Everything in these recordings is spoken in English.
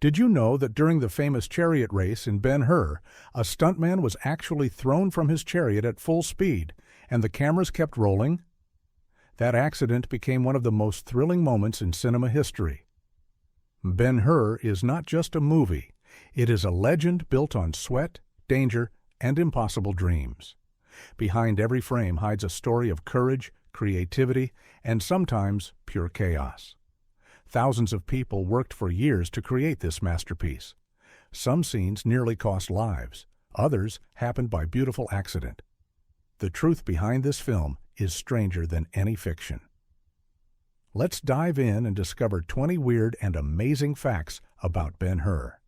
Did you know that during the famous chariot race in Ben-Hur, a stuntman was actually thrown from his chariot at full speed, and the cameras kept rolling? That accident became one of the most thrilling moments in cinema history. Ben-Hur is not just a movie, it is a legend built on sweat, danger, and impossible dreams. Behind every frame hides a story of courage, creativity, and sometimes pure chaos. Thousands of people worked for years to create this masterpiece. Some scenes nearly cost lives, others happened by beautiful accident. The truth behind this film is stranger than any fiction. Let's dive in and discover 20 weird and amazing facts about Ben-Hur.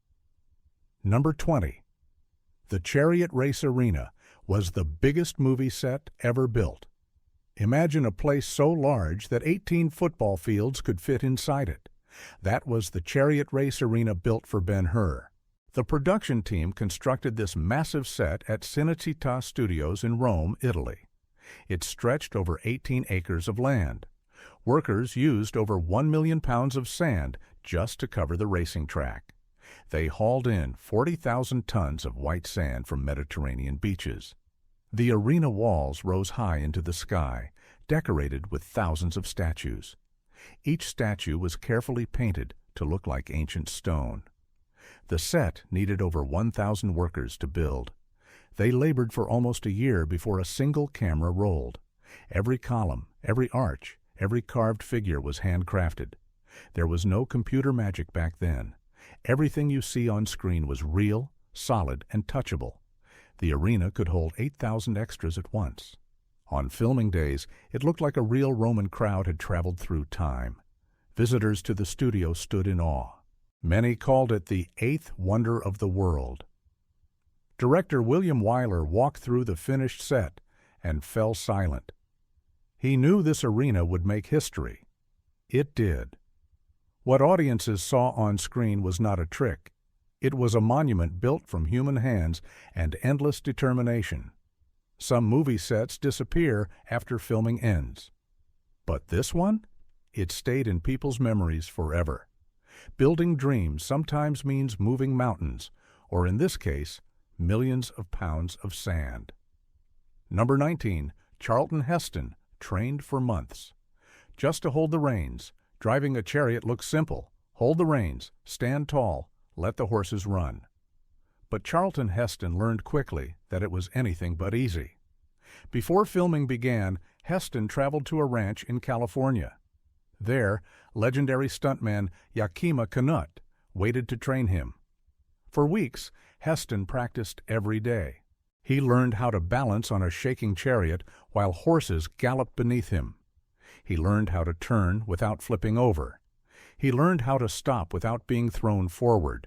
Number 20. The chariot race arena was the biggest movie set ever built. Imagine a place so large that 18 football fields could fit inside it. That was the chariot race arena built for Ben-Hur. The production team constructed this massive set at Cinecittà Studios in Rome, Italy. It stretched over 18 acres of land. Workers used over 1 million pounds of sand just to cover the racing track. They hauled in 40,000 tons of white sand from Mediterranean beaches. The arena walls rose high into the sky, decorated with thousands of statues. Each statue was carefully painted to look like ancient stone. The set needed over 1,000 workers to build. They labored for almost a year before a single camera rolled. Every column, every arch, every carved figure was handcrafted. There was no computer magic back then. Everything you see on screen was real, solid, and touchable. The arena could hold 8,000 extras at once. On filming days, it looked like a real Roman crowd had traveled through time. Visitors to the studio stood in awe. Many called it the eighth wonder of the world. Director William Wyler walked through the finished set and fell silent. He knew this arena would make history. It did. What audiences saw on screen was not a trick. It was a monument built from human hands and endless determination. Some movie sets disappear after filming ends. But this one? It stayed in people's memories forever. Building dreams sometimes means moving mountains, or in this case, millions of pounds of sand. Number 19. Charlton Heston trained for months. Just to hold the reins. Driving a chariot looks simple. Hold the reins, stand tall, let the horses run. But Charlton Heston learned quickly that it was anything but easy. Before filming began, Heston traveled to a ranch in California. There, legendary stuntman Yakima Canutt waited to train him. For weeks, Heston practiced every day. He learned how to balance on a shaking chariot while horses galloped beneath him. He learned how to turn without flipping over. He learned how to stop without being thrown forward.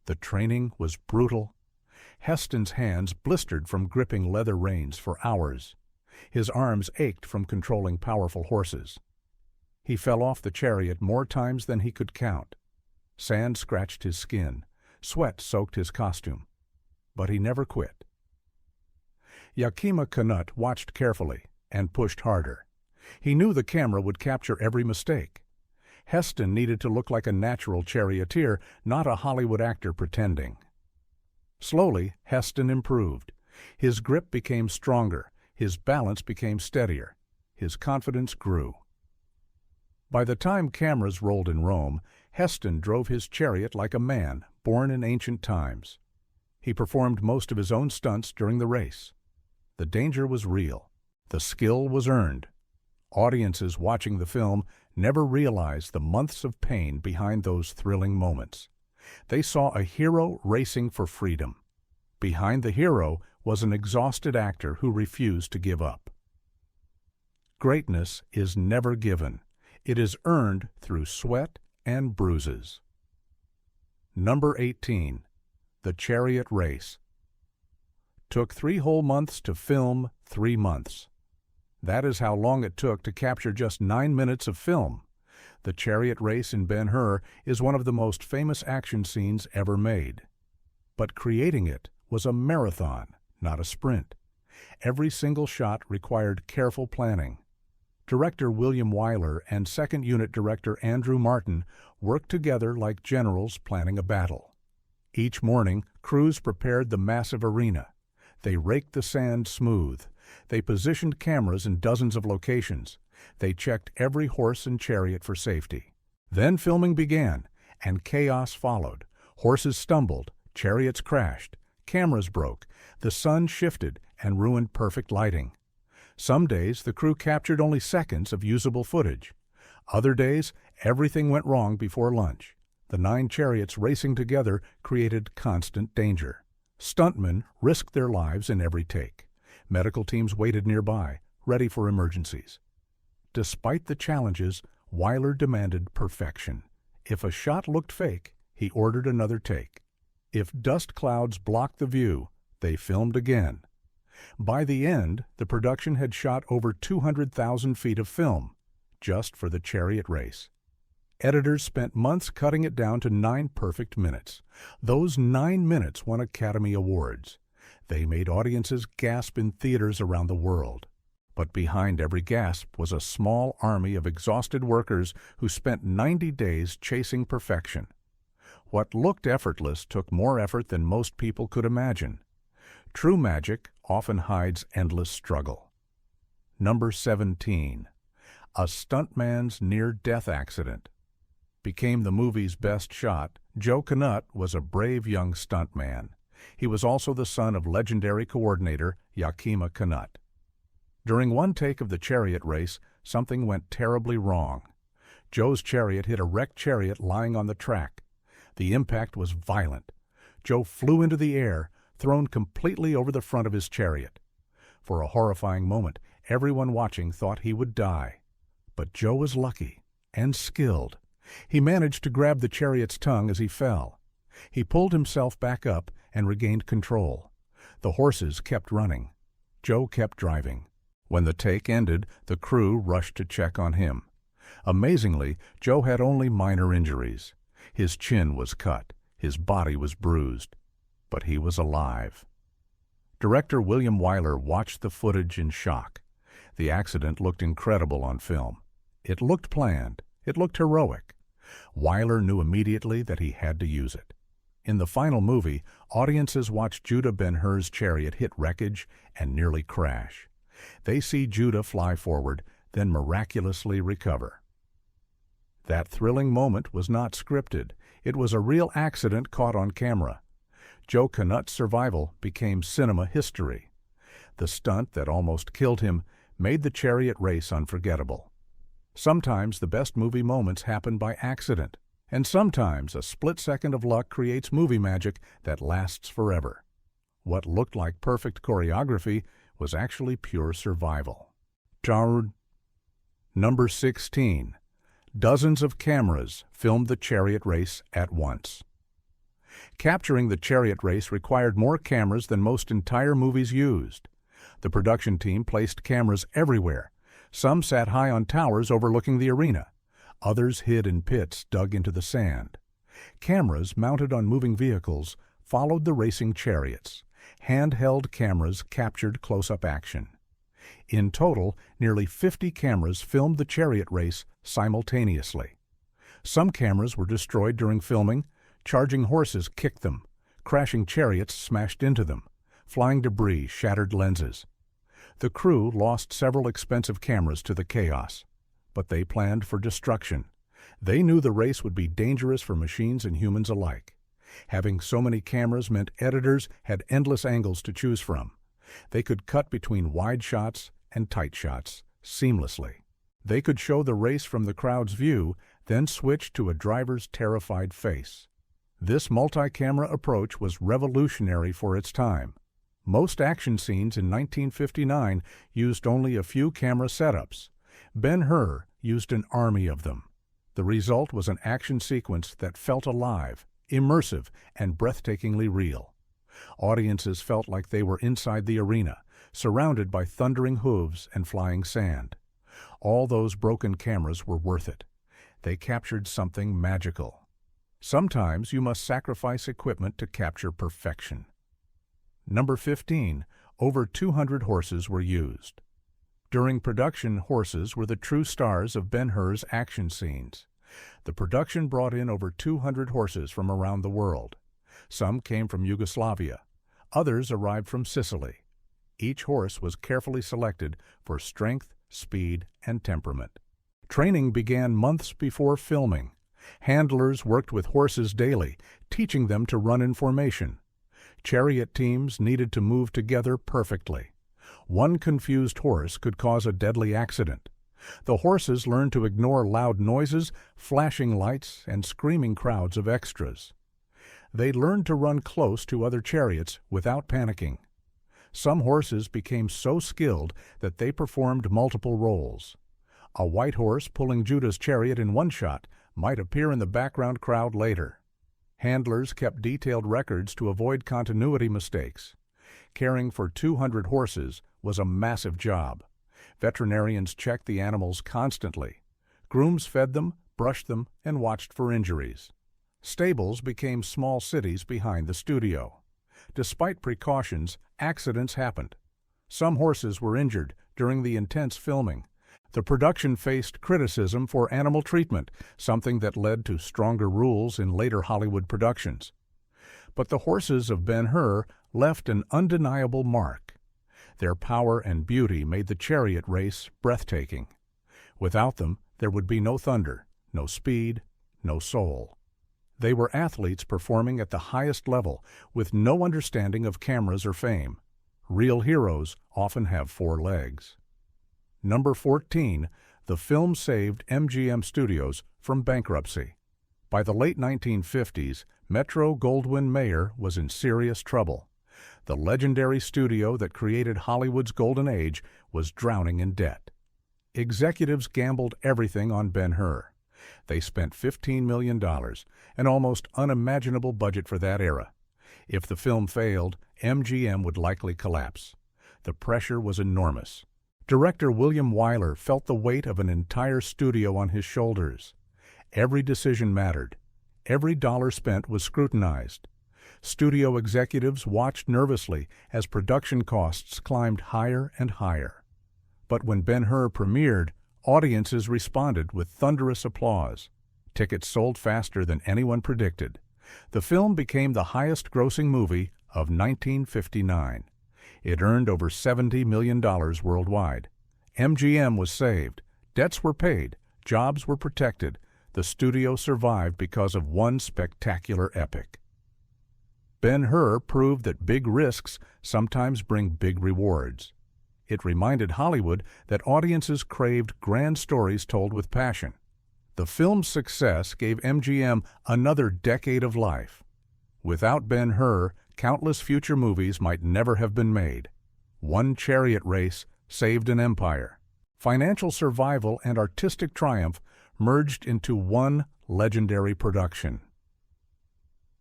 The training was brutal. Heston's hands blistered from gripping leather reins for hours. His arms ached from controlling powerful horses. He fell off the chariot more times than he could count. Sand scratched his skin. Sweat soaked his costume. But he never quit. Yakima Canutt watched carefully and pushed harder. He knew the camera would capture every mistake. Heston needed to look like a natural charioteer, not a Hollywood actor pretending. Slowly, Heston improved. His grip became stronger. His balance became steadier. His confidence grew. By the time cameras rolled in Rome, Heston drove his chariot like a man born in ancient times. He performed most of his own stunts during the race. The danger was real. The skill was earned. Audiences watching the film never realized the months of pain behind those thrilling moments. They saw a hero racing for freedom. Behind the hero was an exhausted actor who refused to give up. Greatness is never given. It is earned through sweat and bruises. Number 18. The chariot race. Took 3 whole months to film 3 months. That is how long it took to capture just 9 minutes of film. The chariot race in Ben-Hur is one of the most famous action scenes ever made. But creating it was a marathon, not a sprint. Every single shot required careful planning. Director William Wyler and second unit director Andrew Martin worked together like generals planning a battle. Each morning, crews prepared the massive arena. They raked the sand smooth. They positioned cameras in dozens of locations. They checked every horse and chariot for safety. Then filming began, and chaos followed. Horses stumbled, chariots crashed, cameras broke, the sun shifted and ruined perfect lighting. Some days the crew captured only seconds of usable footage. Other days, everything went wrong before lunch. The 9 chariots racing together created constant danger. Stuntmen risked their lives in every take. Medical teams waited nearby, ready for emergencies. Despite the challenges, Wyler demanded perfection. If a shot looked fake, he ordered another take. If dust clouds blocked the view, they filmed again. By the end, the production had shot over 200,000 feet of film, just for the chariot race. Editors spent months cutting it down to 9 perfect minutes. Those 9 minutes won Academy Awards. They made audiences gasp in theaters around the world. But behind every gasp was a small army of exhausted workers who spent 90 days chasing perfection. What looked effortless took more effort than most people could imagine. True magic often hides endless struggle. Number 17. A stuntman's near-death accident. Became the movie's best shot, Joe Knut was a brave young stuntman. He was also the son of legendary coordinator Yakima Knut. During one take of the chariot race, something went terribly wrong. Joe's chariot hit a wrecked chariot lying on the track. The impact was violent. Joe flew into the air, thrown completely over the front of his chariot. For a horrifying moment, everyone watching thought he would die. But Joe was lucky and skilled. He managed to grab the chariot's tongue as he fell. He pulled himself back up and regained control. The horses kept running. Joe kept driving. When the take ended, the crew rushed to check on him. Amazingly, Joe had only minor injuries. His chin was cut. His body was bruised. But he was alive. Director William Wyler watched the footage in shock. The accident looked incredible on film. It looked planned. It looked heroic. Wyler knew immediately that he had to use it. In the final movie, audiences watched Judah Ben-Hur's chariot hit wreckage and nearly crash. They see Judah fly forward, then miraculously recover. That thrilling moment was not scripted. It was a real accident caught on camera. Joe Knut's survival became cinema history. The stunt that almost killed him made the chariot race unforgettable. Sometimes the best movie moments happen by accident, and sometimes a split second of luck creates movie magic that lasts forever. What looked like perfect choreography was actually pure survival. Number 16. Dozens of cameras filmed the chariot race at once. Capturing the chariot race required more cameras than most entire movies used. The production team placed cameras everywhere. Some sat high on towers overlooking the arena. Others hid in pits dug into the sand. Cameras mounted on moving vehicles followed the racing chariots. Handheld cameras captured close-up action. In total, nearly 50 cameras filmed the chariot race simultaneously. Some cameras were destroyed during filming. Charging horses kicked them. Crashing chariots smashed into them. Flying debris shattered lenses. The crew lost several expensive cameras to the chaos, but they planned for destruction. They knew the race would be dangerous for machines and humans alike. Having so many cameras meant editors had endless angles to choose from. They could cut between wide shots and tight shots seamlessly. They could show the race from the crowd's view, then switch to a driver's terrified face. This multi-camera approach was revolutionary for its time. Most action scenes in 1959 used only a few camera setups. Ben-Hur used an army of them. The result was an action sequence that felt alive, immersive, and breathtakingly real. Audiences felt like they were inside the arena, surrounded by thundering hooves and flying sand. All those broken cameras were worth it. They captured something magical. Sometimes you must sacrifice equipment to capture perfection. Number 15. Over 200 horses were used. During production, horses were the true stars of Ben-Hur's action scenes. The production brought in over 200 horses from around the world. Some came from Yugoslavia. Others arrived from Sicily. Each horse was carefully selected for strength, speed, and temperament. Training began months before filming. Handlers worked with horses daily, teaching them to run in formation. Chariot teams needed to move together perfectly. One confused horse could cause a deadly accident. The horses learned to ignore loud noises, flashing lights, and screaming crowds of extras. They learned to run close to other chariots without panicking. Some horses became so skilled that they performed multiple roles. A white horse pulling Judah's chariot in one shot might appear in the background crowd later. Handlers kept detailed records to avoid continuity mistakes. Caring for 200 horses was a massive job. Veterinarians checked the animals constantly. Grooms fed them, brushed them, and watched for injuries. Stables became small cities behind the studio. Despite precautions, accidents happened. Some horses were injured during the intense filming. The production faced criticism for animal treatment, something that led to stronger rules in later Hollywood productions. But the horses of Ben-Hur left an undeniable mark. Their power and beauty made the chariot race breathtaking. Without them, there would be no thunder, no speed, no soul. They were athletes performing at the highest level, with no understanding of cameras or fame. Real heroes often have 4 legs. Number 14, the film saved MGM Studios from bankruptcy. By the late 1950s, Metro-Goldwyn-Mayer was in serious trouble. The legendary studio that created Hollywood's golden age was drowning in debt. Executives gambled everything on Ben-Hur. They spent $15 million, an almost unimaginable budget for that era. If the film failed, MGM would likely collapse. The pressure was enormous. Director William Wyler felt the weight of an entire studio on his shoulders. Every decision mattered. Every dollar spent was scrutinized. Studio executives watched nervously as production costs climbed higher and higher. But when Ben-Hur premiered, audiences responded with thunderous applause. Tickets sold faster than anyone predicted. The film became the highest-grossing movie of 1959. It earned over $70 million worldwide. MGM was saved. Debts were paid. Jobs were protected. The studio survived because of one spectacular epic. Ben-Hur proved that big risks sometimes bring big rewards. It reminded Hollywood that audiences craved grand stories told with passion. The film's success gave MGM another decade of life. Without Ben-Hur, countless future movies might never have been made. One chariot race saved an empire. Financial survival and artistic triumph merged into one legendary production.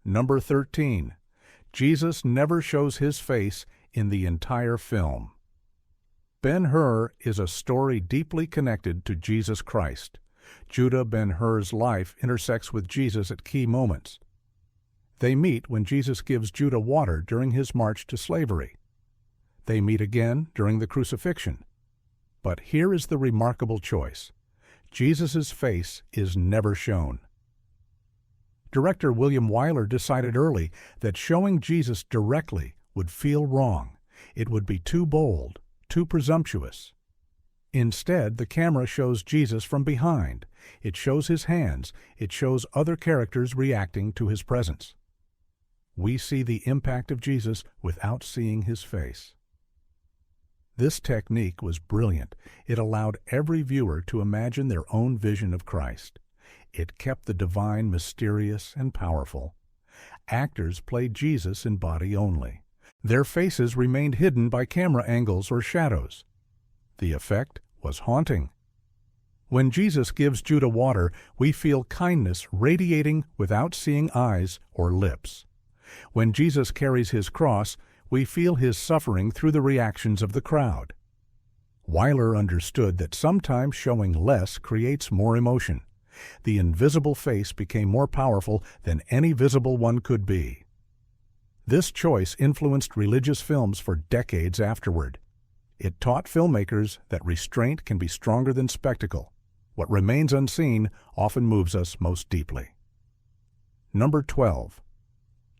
Number 13. Jesus never shows his face in the entire film. Ben-Hur is a story deeply connected to Jesus Christ. Judah Ben-Hur's life intersects with Jesus at key moments. They meet when Jesus gives Judah water during his march to slavery. They meet again during the crucifixion. But here is the remarkable choice. Jesus' face is never shown. Director William Wyler decided early that showing Jesus directly would feel wrong. It would be too bold, too presumptuous. Instead, the camera shows Jesus from behind. It shows his hands. It shows other characters reacting to his presence. We see the impact of Jesus without seeing his face. This technique was brilliant. It allowed every viewer to imagine their own vision of Christ. It kept the divine mysterious and powerful. Actors played Jesus in body only. Their faces remained hidden by camera angles or shadows. The effect was haunting. When Jesus gives Judah water, we feel kindness radiating without seeing eyes or lips. When Jesus carries his cross, we feel his suffering through the reactions of the crowd. Wyler understood that sometimes showing less creates more emotion. The invisible face became more powerful than any visible one could be. This choice influenced religious films for decades afterward. It taught filmmakers that restraint can be stronger than spectacle. What remains unseen often moves us most deeply. Number 12.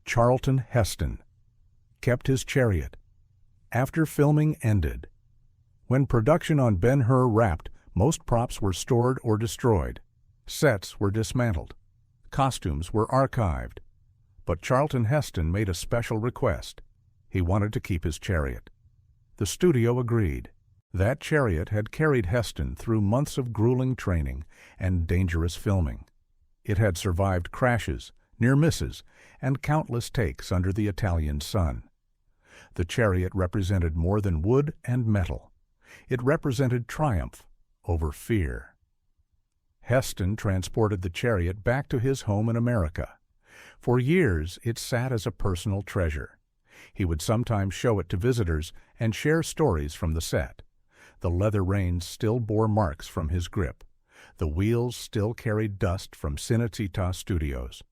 Charlton Heston kept his chariot. After filming ended. When production on Ben-Hur wrapped, most props were stored or destroyed. Sets were dismantled. Costumes were archived. But Charlton Heston made a special request. He wanted to keep his chariot. The studio agreed. That chariot had carried Heston through months of grueling training and dangerous filming. It had survived crashes, near misses, and countless takes under the Italian sun. The chariot represented more than wood and metal. It represented triumph over fear. Heston transported the chariot back to his home in America. For years, it sat as a personal treasure. He would sometimes show it to visitors and share stories from the set. The leather reins still bore marks from his grip. The wheels still carried dust from Cinecittà Studios.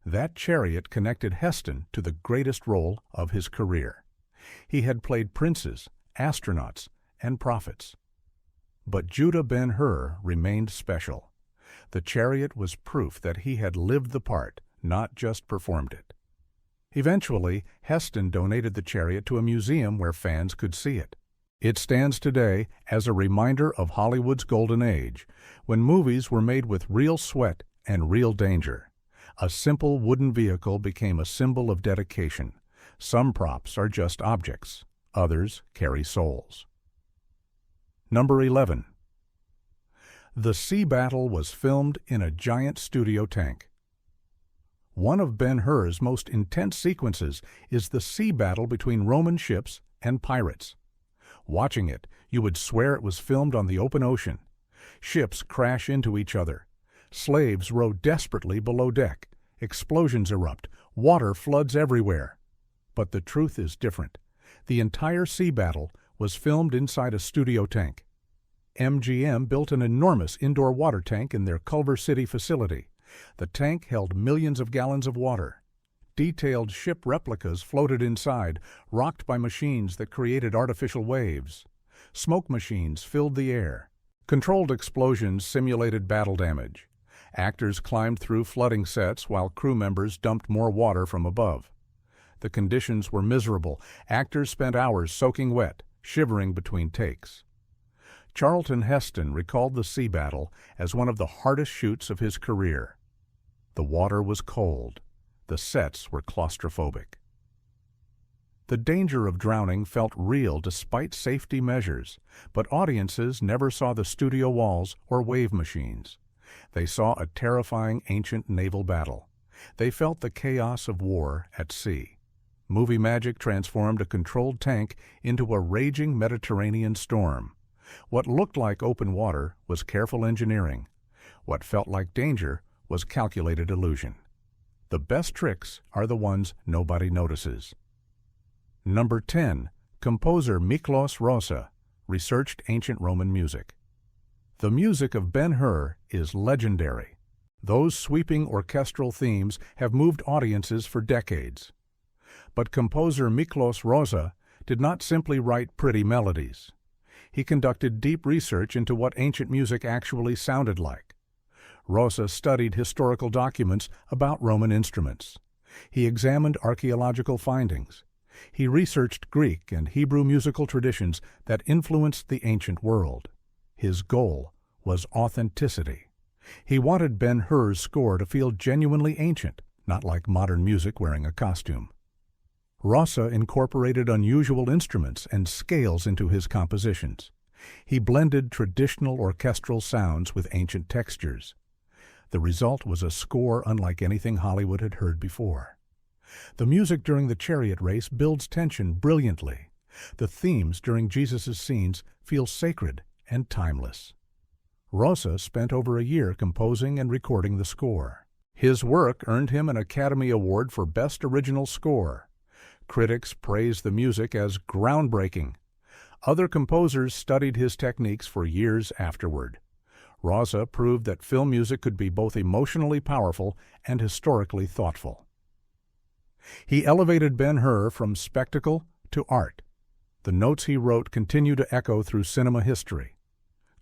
That chariot connected Heston to the greatest role of his career. He had played princes, astronauts, and prophets. But Judah Ben-Hur remained special. The chariot was proof that he had lived the part, not just performed it. Eventually, Heston donated the chariot to a museum where fans could see it. It stands today as a reminder of Hollywood's golden age, when movies were made with real sweat and real danger. A simple wooden vehicle became a symbol of dedication. Some props are just objects. Others carry souls. Number 11. The sea battle was filmed in a giant studio tank. One of Ben-Hur's most intense sequences is the sea battle between Roman ships and pirates. Watching it, you would swear it was filmed on the open ocean. Ships crash into each other. Slaves row desperately below deck. Explosions erupt. Water floods everywhere. But the truth is different. The entire sea battle was filmed inside a studio tank. MGM built an enormous indoor water tank in their Culver City facility. The tank held millions of gallons of water. Detailed ship replicas floated inside, rocked by machines that created artificial waves. Smoke machines filled the air. Controlled explosions simulated battle damage. Actors climbed through flooding sets while crew members dumped more water from above. The conditions were miserable. Actors spent hours soaking wet, shivering between takes. Charlton Heston recalled the sea battle as one of the hardest shoots of his career. The water was cold. The sets were claustrophobic. The danger of drowning felt real despite safety measures, but audiences never saw the studio walls or wave machines. They saw a terrifying ancient naval battle. They felt the chaos of war at sea. Movie magic transformed a controlled tank into a raging Mediterranean storm. What looked like open water was careful engineering. What felt like danger was calculated illusion. The best tricks are the ones nobody notices. Number 10. Composer Miklos Rozsa researched ancient Roman music. The music of Ben-Hur is legendary. Those sweeping orchestral themes have moved audiences for decades. But composer Miklos Rozsa did not simply write pretty melodies. He conducted deep research into what ancient music actually sounded like. Rozsa studied historical documents about Roman instruments. He examined archaeological findings. He researched Greek and Hebrew musical traditions that influenced the ancient world. His goal was authenticity. He wanted Ben-Hur's score to feel genuinely ancient, not like modern music wearing a costume. Rozsa incorporated unusual instruments and scales into his compositions. He blended traditional orchestral sounds with ancient textures. The result was a score unlike anything Hollywood had heard before. The music during the chariot race builds tension brilliantly. The themes during Jesus' scenes feel sacred and timeless. Rozsa spent over a year composing and recording the score. His work earned him an Academy Award for Best Original Score. Critics praised the music as groundbreaking. Other composers studied his techniques for years afterward. Rozsa proved that film music could be both emotionally powerful and historically thoughtful. He elevated Ben-Hur from spectacle to art. The notes he wrote continue to echo through cinema history.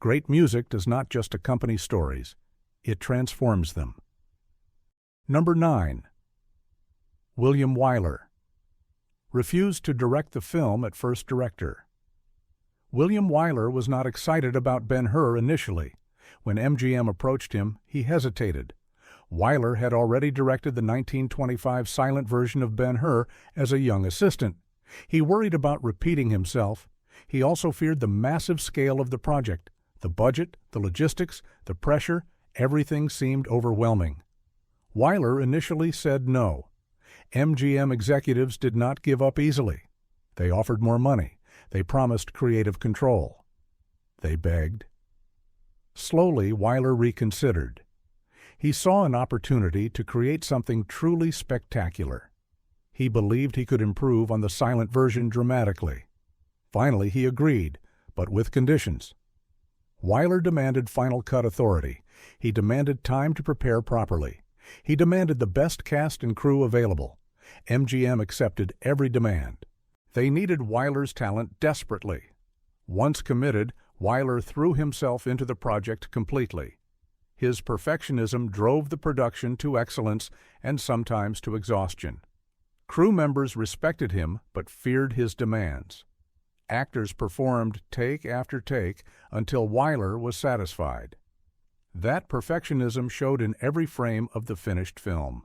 Great music does not just accompany stories, it transforms them. Number 9. William Wyler. Refused to direct the film at first director. William Wyler was not excited about Ben-Hur initially. When MGM approached him, he hesitated. Wyler had already directed the 1925 silent version of Ben-Hur as a young assistant. He worried about repeating himself. He also feared the massive scale of the project. The budget, the logistics, the pressure, everything seemed overwhelming. Wyler initially said no. MGM executives did not give up easily. They offered more money. They promised creative control. They begged. Slowly, Wyler reconsidered. He saw an opportunity to create something truly spectacular. He believed he could improve on the silent version dramatically. Finally, he agreed, but with conditions. Wyler demanded final cut authority. He demanded time to prepare properly. He demanded the best cast and crew available. MGM accepted every demand. They needed Wyler's talent desperately. Once committed, Wyler threw himself into the project completely. His perfectionism drove the production to excellence and sometimes to exhaustion. Crew members respected him but feared his demands. Actors performed take after take until Wyler was satisfied. That perfectionism showed in every frame of the finished film.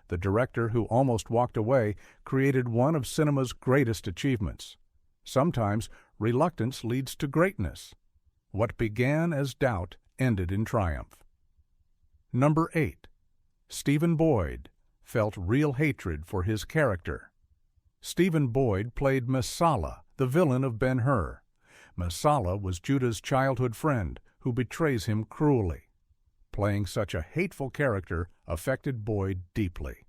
The director, who almost walked away, created one of cinema's greatest achievements. Sometimes reluctance leads to greatness. What began as doubt ended in triumph. Number 8. Stephen Boyd felt real hatred for his character. Stephen Boyd played Messala, the villain of Ben-Hur. Messala was Judah's childhood friend who betrays him cruelly. Playing such a hateful character affected Boyd deeply.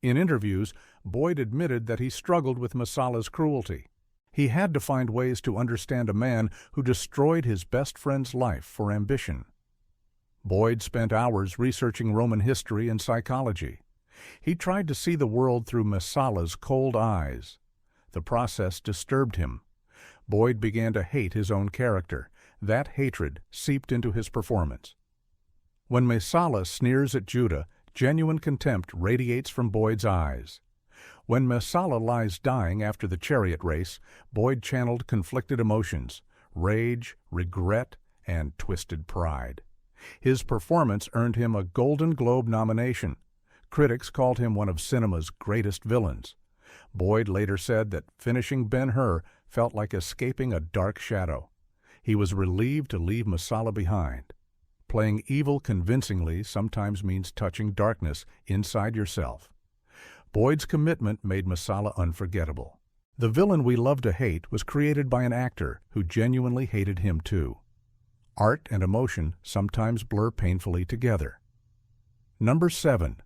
In interviews, Boyd admitted that he struggled with Messala's cruelty. He had to find ways to understand a man who destroyed his best friend's life for ambition. Boyd spent hours researching Roman history and psychology. He tried to see the world through Messala's cold eyes. The process disturbed him. Boyd began to hate his own character. That hatred seeped into his performance. When Messala sneers at Judah, genuine contempt radiates from Boyd's eyes. When Messala lies dying after the chariot race, Boyd channeled conflicted emotions, rage, regret, and twisted pride. His performance earned him a Golden Globe nomination. Critics called him one of cinema's greatest villains. Boyd later said that finishing Ben-Hur felt like escaping a dark shadow. He was relieved to leave Messala behind. Playing evil convincingly sometimes means touching darkness inside yourself. Boyd's commitment made Messala unforgettable. The villain we love to hate was created by an actor who genuinely hated him too. Art and emotion sometimes blur painfully together. Number 7.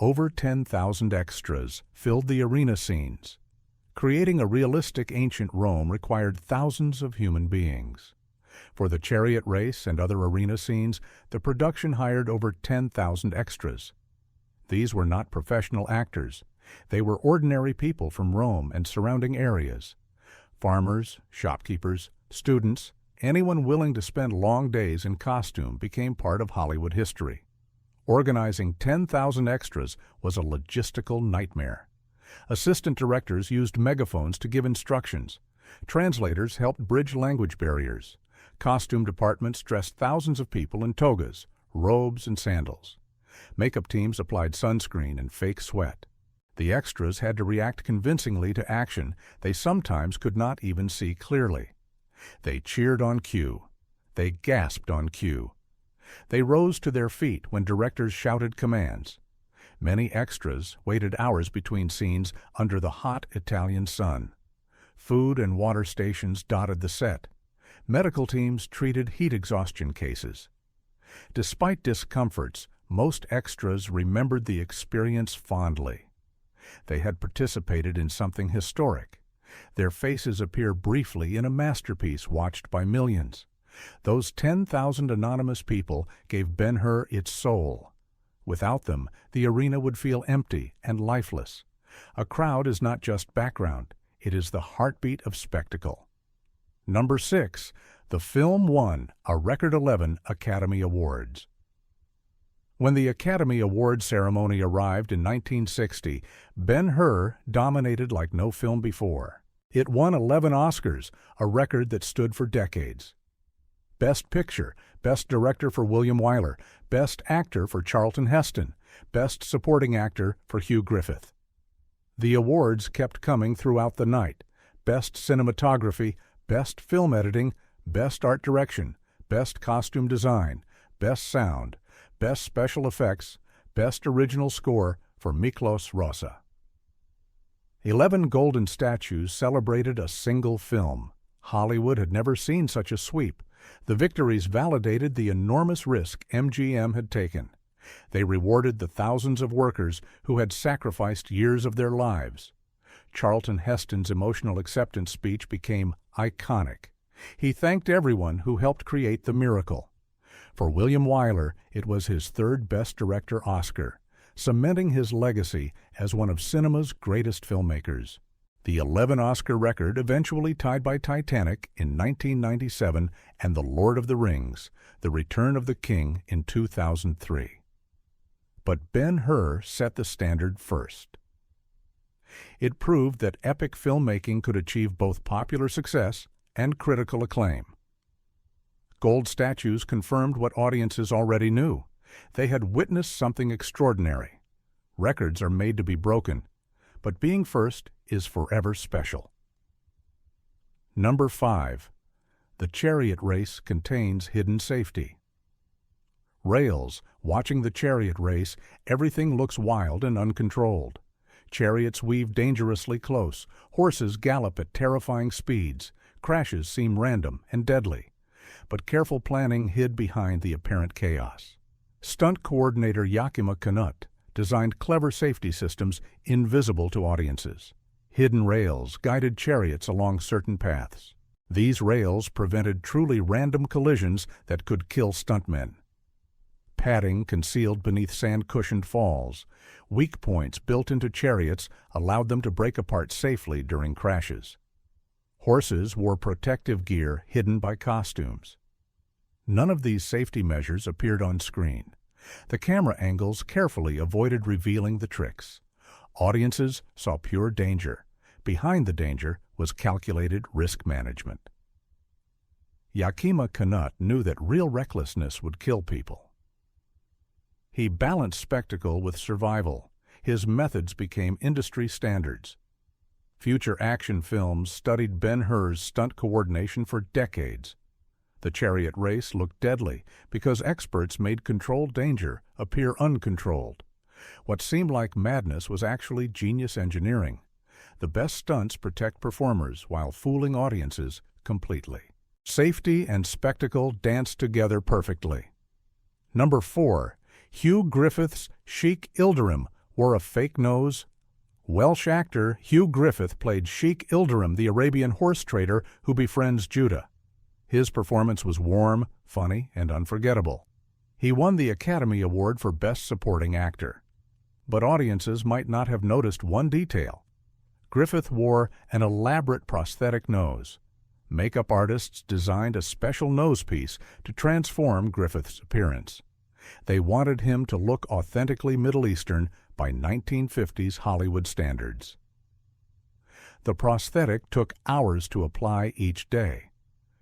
Over 10,000 extras filled the arena scenes. Creating a realistic ancient Rome required thousands of human beings. For the chariot race and other arena scenes, the production hired over 10,000 extras. These were not professional actors. They were ordinary people from Rome and surrounding areas. Farmers, shopkeepers, students, anyone willing to spend long days in costume became part of Hollywood history. Organizing 10,000 extras was a logistical nightmare. Assistant directors used megaphones to give instructions. Translators helped bridge language barriers. Costume departments dressed thousands of people in togas, robes, and sandals. Makeup teams applied sunscreen and fake sweat. The extras had to react convincingly to action they sometimes could not even see clearly. They cheered on cue. They gasped on cue. They rose to their feet when directors shouted commands. Many extras waited hours between scenes under the hot Italian sun. Food and water stations dotted the set. Medical teams treated heat exhaustion cases. Despite discomforts, most extras remembered the experience fondly. They had participated in something historic. Their faces appear briefly in a masterpiece watched by millions. Those 10,000 anonymous people gave Ben-Hur its soul. Without them, the arena would feel empty and lifeless. A crowd is not just background. It is the heartbeat of spectacle. Number 6. The film won a record 11 Academy Awards. When the Academy Award ceremony arrived in 1960, Ben-Hur dominated like no film before. It won 11 Oscars, a record that stood for decades. Best Picture, Best Director for William Wyler, Best Actor for Charlton Heston, Best Supporting Actor for Hugh Griffith. The awards kept coming throughout the night. Best Cinematography, Best Film Editing, Best Art Direction, Best Costume Design, Best Sound, Best Special Effects, Best Original Score for Miklos Rosa. 11 golden statues celebrated a single film. Hollywood had never seen such a sweep. The victories validated the enormous risk MGM had taken. They rewarded the thousands of workers who had sacrificed years of their lives. Charlton Heston's emotional acceptance speech became iconic. He thanked everyone who helped create the miracle. For William Wyler, it was his third Best Director Oscar, cementing his legacy as one of cinema's greatest filmmakers. The 11 Oscar record eventually tied by Titanic in 1997 and The Lord of the Rings, The Return of the King in 2003. But Ben-Hur set the standard first. It proved that epic filmmaking could achieve both popular success and critical acclaim. Gold statues confirmed what audiences already knew. They had witnessed something extraordinary. Records are made to be broken, but being first is forever special. Number 5. The chariot race contains hidden safety. Rails, watching the chariot race, everything looks wild and uncontrolled. Chariots weave dangerously close, horses gallop at terrifying speeds, crashes seem random and deadly. But careful planning hid behind the apparent chaos. Stunt coordinator Yakima Canutt designed clever safety systems invisible to audiences. Hidden rails guided chariots along certain paths. These rails prevented truly random collisions that could kill stuntmen. Padding concealed beneath sand-cushioned falls. Weak points built into chariots allowed them to break apart safely during crashes. Horses wore protective gear hidden by costumes. None of these safety measures appeared on screen. The camera angles carefully avoided revealing the tricks. Audiences saw pure danger. Behind the danger was calculated risk management. Yakima Canutt knew that real recklessness would kill people. He balanced spectacle with survival. His methods became industry standards. Future action films studied Ben-Hur's stunt coordination for decades. The chariot race looked deadly because experts made controlled danger appear uncontrolled. What seemed like madness was actually genius engineering. The best stunts protect performers while fooling audiences completely. Safety and spectacle danced together perfectly. Number 4. Hugh Griffith's Sheik Ilderim wore a fake nose. Welsh actor Hugh Griffith played Sheik Ilderim, the Arabian horse trader who befriends Judah. His performance was warm, funny, and unforgettable. He won the Academy Award for Best Supporting Actor. But audiences might not have noticed one detail. Griffith wore an elaborate prosthetic nose. Makeup artists designed a special nose piece to transform Griffith's appearance. They wanted him to look authentically Middle Eastern by 1950s Hollywood standards. The prosthetic took hours to apply each day.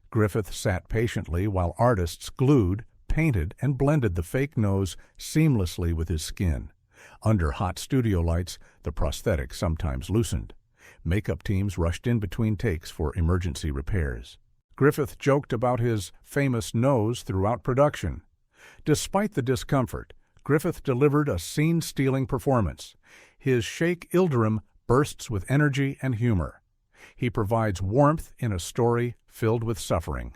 Griffith sat patiently while artists glued, painted, and blended the fake nose seamlessly with his skin. Under hot studio lights, the prosthetic sometimes loosened. Makeup teams rushed in between takes for emergency repairs. Griffith joked about his famous nose throughout production. Despite the discomfort, Griffith delivered a scene-stealing performance. His Sheik Ilderim bursts with energy and humor. He provides warmth in a story filled with suffering.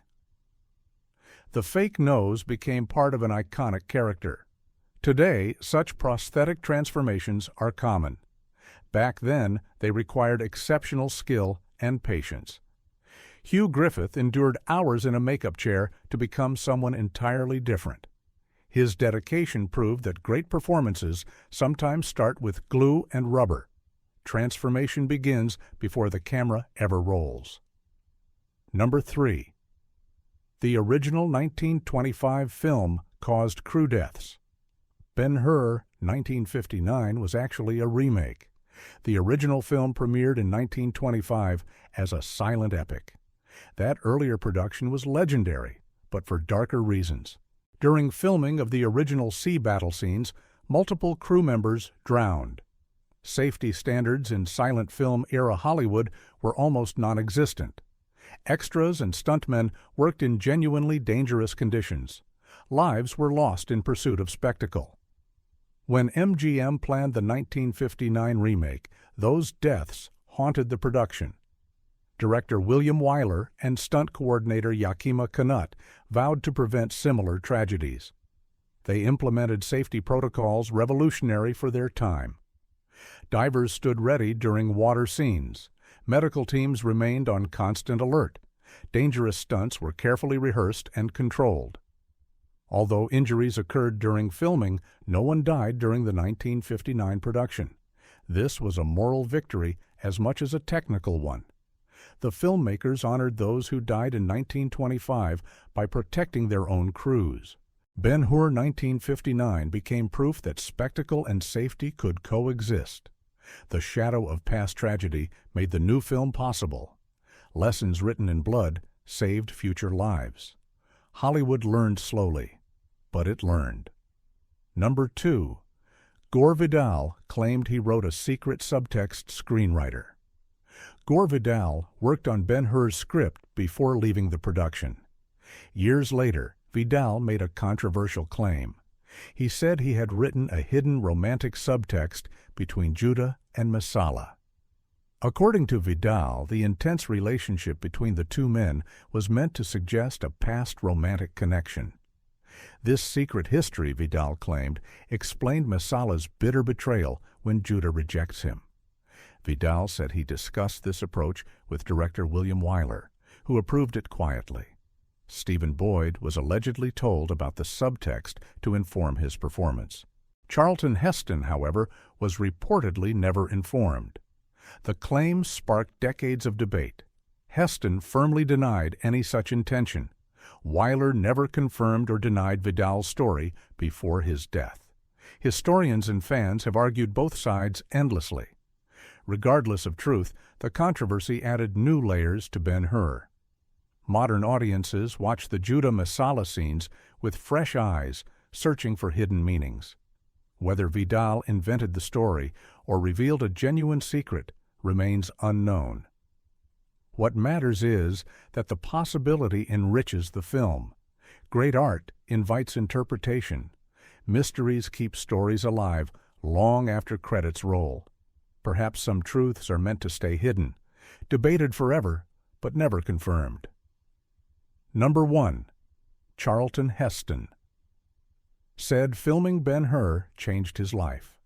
The fake nose became part of an iconic character. Today, such prosthetic transformations are common. Back then, they required exceptional skill and patience. Hugh Griffith endured hours in a makeup chair to become someone entirely different. His dedication proved that great performances sometimes start with glue and rubber. transformation begins before the camera ever rolls. Number 3. The original 1925 film caused crew deaths. Ben-Hur, 1959, was actually a remake. The original film premiered in 1925 as a silent epic. That earlier production was legendary, but for darker reasons. During filming of the original sea battle scenes, multiple crew members drowned. Safety standards in silent film era Hollywood were almost non-existent. Extras and stuntmen worked in genuinely dangerous conditions. Lives were lost in pursuit of spectacle. When MGM planned the 1959 remake, those deaths haunted the production. Director William Wyler and stunt coordinator Yakima Canutt vowed to prevent similar tragedies. They implemented safety protocols revolutionary for their time. Divers stood ready during water scenes. Medical teams remained on constant alert. Dangerous stunts were carefully rehearsed and controlled. Although injuries occurred during filming, no one died during the 1959 production. This was a moral victory as much as a technical one. The filmmakers honored those who died in 1925 by protecting their own crews. Ben-Hur 1959 became proof that spectacle and safety could coexist. The shadow of past tragedy made the new film possible. Lessons written in blood saved future lives. Hollywood learned slowly, but it learned. Number 2. Gore Vidal claimed he wrote a secret subtext screenwriter. Gore Vidal worked on Ben-Hur's script before leaving the production. Years later, Vidal made a controversial claim. He said he had written a hidden romantic subtext between Judah and Messala. According to Vidal, the intense relationship between the two men was meant to suggest a past romantic connection. This secret history, Vidal claimed, explained Messala's bitter betrayal when Judah rejects him. Vidal said he discussed this approach with director William Wyler, who approved it quietly. Stephen Boyd was allegedly told about the subtext to inform his performance. Charlton Heston, however, was reportedly never informed. The claim sparked decades of debate. Heston firmly denied any such intention. Wyler never confirmed or denied Vidal's story before his death. Historians and fans have argued both sides endlessly. Regardless of truth, the controversy added new layers to Ben-Hur. Modern audiences watch the Judah Messala scenes with fresh eyes, searching for hidden meanings. Whether Vidal invented the story or revealed a genuine secret remains unknown. What matters is that the possibility enriches the film. Great art invites interpretation. Mysteries keep stories alive long after credits roll. Perhaps some truths are meant to stay hidden, debated forever, but never confirmed. Number 1. Charlton Heston said filming Ben-Hur changed his life.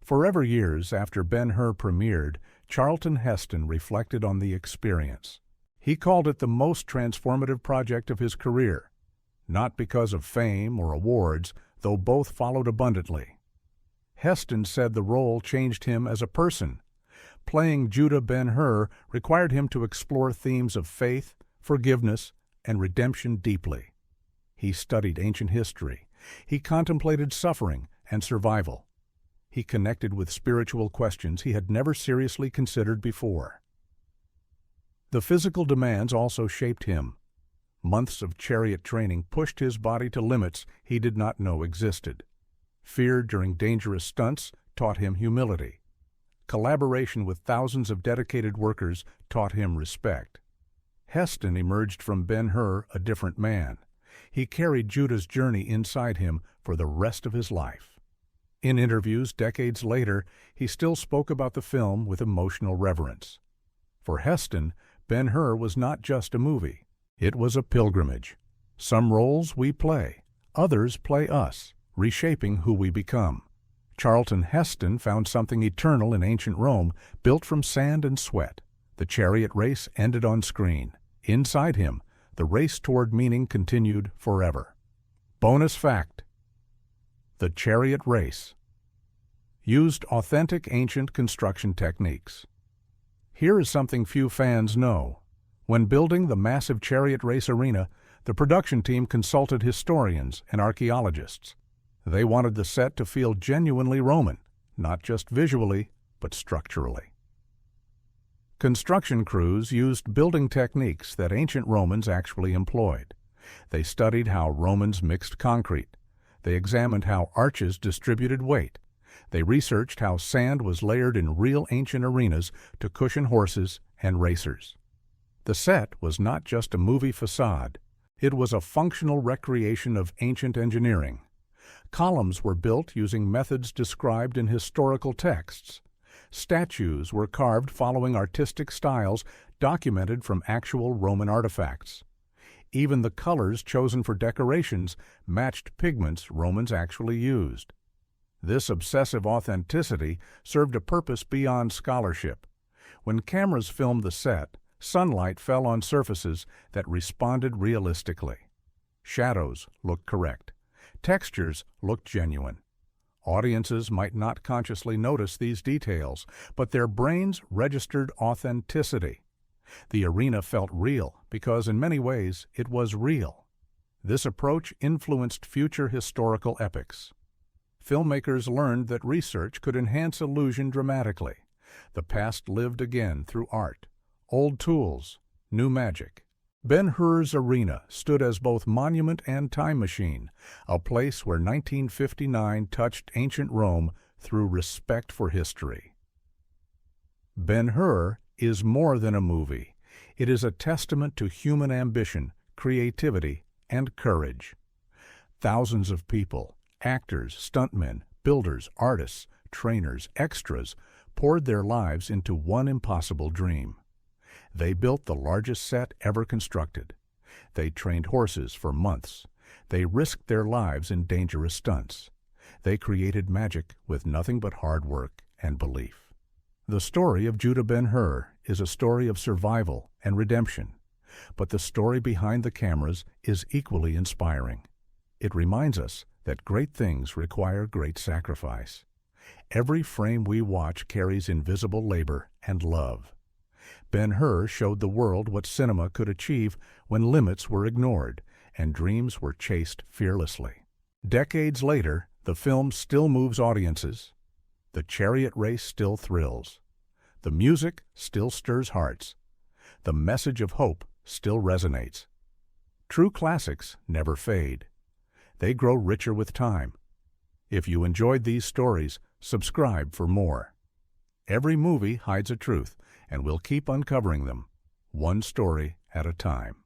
Forever years after Ben-Hur premiered, Charlton Heston reflected on the experience. He called it the most transformative project of his career, not because of fame or awards, though both followed abundantly. Heston said the role changed him as a person. Playing Judah Ben-Hur required him to explore themes of faith, forgiveness, and redemption deeply. He studied ancient history. He contemplated suffering and survival. He connected with spiritual questions he had never seriously considered before. The physical demands also shaped him. Months of chariot training pushed his body to limits he did not know existed. Fear during dangerous stunts taught him humility. Collaboration with thousands of dedicated workers taught him respect. Heston emerged from Ben-Hur a different man. He carried Judah's journey inside him for the rest of his life. In interviews decades later, he still spoke about the film with emotional reverence. For Heston, Ben-Hur was not just a movie. It was a pilgrimage. Some roles we play, others play us, reshaping who we become. Charlton Heston found something eternal in ancient Rome, built from sand and sweat. The chariot race ended on screen. Inside him, the race toward meaning continued forever. Bonus fact: the chariot race. used authentic ancient construction techniques. Here is something few fans know. When building the massive chariot race arena, the production team consulted historians and archaeologists. They wanted the set to feel genuinely Roman, not just visually, but structurally. Construction crews used building techniques that ancient Romans actually employed. They studied how Romans mixed concrete. They examined how arches distributed weight. They researched how sand was layered in real ancient arenas to cushion horses and racers. The set was not just a movie facade. It was a functional recreation of ancient engineering. Columns were built using methods described in historical texts. Statues were carved following artistic styles documented from actual Roman artifacts. Even the colors chosen for decorations matched pigments Romans actually used. This obsessive authenticity served a purpose beyond scholarship. When cameras filmed the set, sunlight fell on surfaces that responded realistically. Shadows looked correct. Textures looked genuine. Audiences might not consciously notice these details, but their brains registered authenticity. The arena felt real because, in many ways, it was real. This approach influenced future historical epics. Filmmakers learned that research could enhance illusion dramatically. The past lived again through art, old tools, new magic. Ben-Hur's arena stood as both monument and time machine, a place where 1959 touched ancient Rome through respect for history. Ben-Hur is more than a movie. It is a testament to human ambition, creativity, and courage. Thousands of people, actors, stuntmen, builders, artists, trainers, extras, poured their lives into one impossible dream. They built the largest set ever constructed. They trained horses for months. They risked their lives in dangerous stunts. They created magic with nothing but hard work and belief. The story of Judah Ben-Hur is a story of survival and redemption, but the story behind the cameras is equally inspiring. It reminds us that great things require great sacrifice. Every frame we watch carries invisible labor and love. Ben-Hur showed the world what cinema could achieve when limits were ignored and dreams were chased fearlessly. Decades later, the film still moves audiences. The chariot race still thrills. The music still stirs hearts. The message of hope still resonates. True classics never fade. They grow richer with time. If you enjoyed these stories, subscribe for more. Every movie hides a truth, and we'll keep uncovering them, one story at a time.